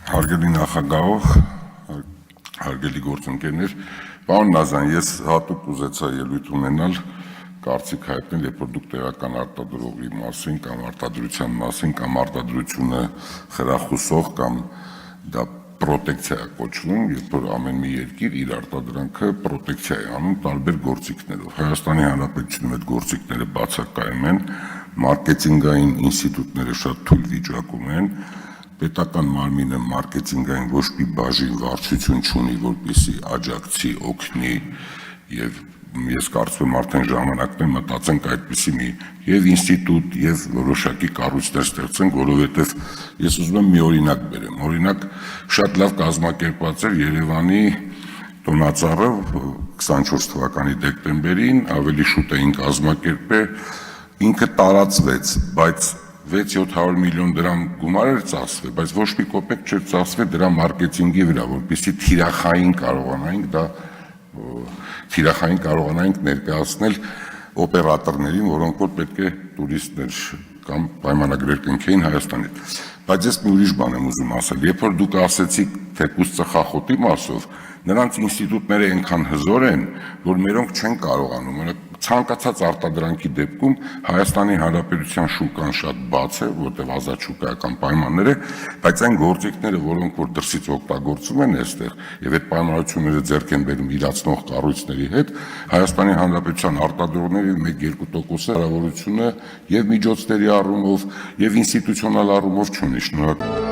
Հարգելի նախագահող, հարգելի գործընկերներ, պարոն Նազարյան, ես հատուկ ուզեցա ելույթ ունենալ կարծիք հայտնել, երբ որ դուք տեղական արտադրողի մասին կամ արտադրության մասին կամ արտադրությունը խրախուսող կամ դա պրոտեկցիա է կոչվում, երբ որ ամեն մի երկիր իր արտադրանքը պրոտեկցիա է անում տարբեր գործիքներով։ Հայաստանի Հանրապետությունում այդ գործիքները բացակայում են, մարքեթինգային ինստիտուտները շատ թույլ վիճակում են, պետական մարմինը մարքեթինգային ոչ մի բաժին վարչություն չունի, որպեսզի աջակցի, օգնի եւ ես կարծում եմ արդեն ժամանակն է մտածենք այդպիսի մի եւ ինստիտուտ եւ որոշակի կառույցներ ստեղծենք, որովհետեւ ես ուզում եմ մի օրինակ բերեմ։ Օրինակ շատ լավ կազմակերպված էր Երևանի տոնածառը 24 թվականի դեկտեմբերին, ավելի շուտ էին կազմակերպել, ինքը տարածվեց, բայց 6-700 միլիոն դրամ գումար էր ծախսվել, բայց ոչ մի կոպեկ չէր ծախսվել դրա մարքեթինգի վրա, որպեսզի թիրախային կարողանայինք ներկայացնել օպերատորներին, որոնք որ պետք է տուրիստներ կամ պայմանագրեր կնքեին Հայաստանի հետ։ Բայց ես մի ուրիշ բան եմ ուզում ասել, երբ որ դուք ասեցիք թեկուզ ծխախոտի մասով, նրանց ինստիտուտները այնքան հզոր են, որ մերոնք չեն կարողանում, ցանկացած արտադրանքի դեպքում Հայաստանի Հանրապետության շուկան շատ բաց է, որտեղ ազատ շուկայական պայմաններ է, բայց այն գործիքները, որոնք որ դրսից օգտագործվում են այստեղ եւ այդ պայմանավորությունները ձեռք են բերում իրացնող կառույցների հետ, Հայաստանի Հանրապետության արտադրողների 1-2% հնարավորությունը եւ միջոցների առումով եւ ինստիտուցիոնալ առումով չունի։ Շնորհակալ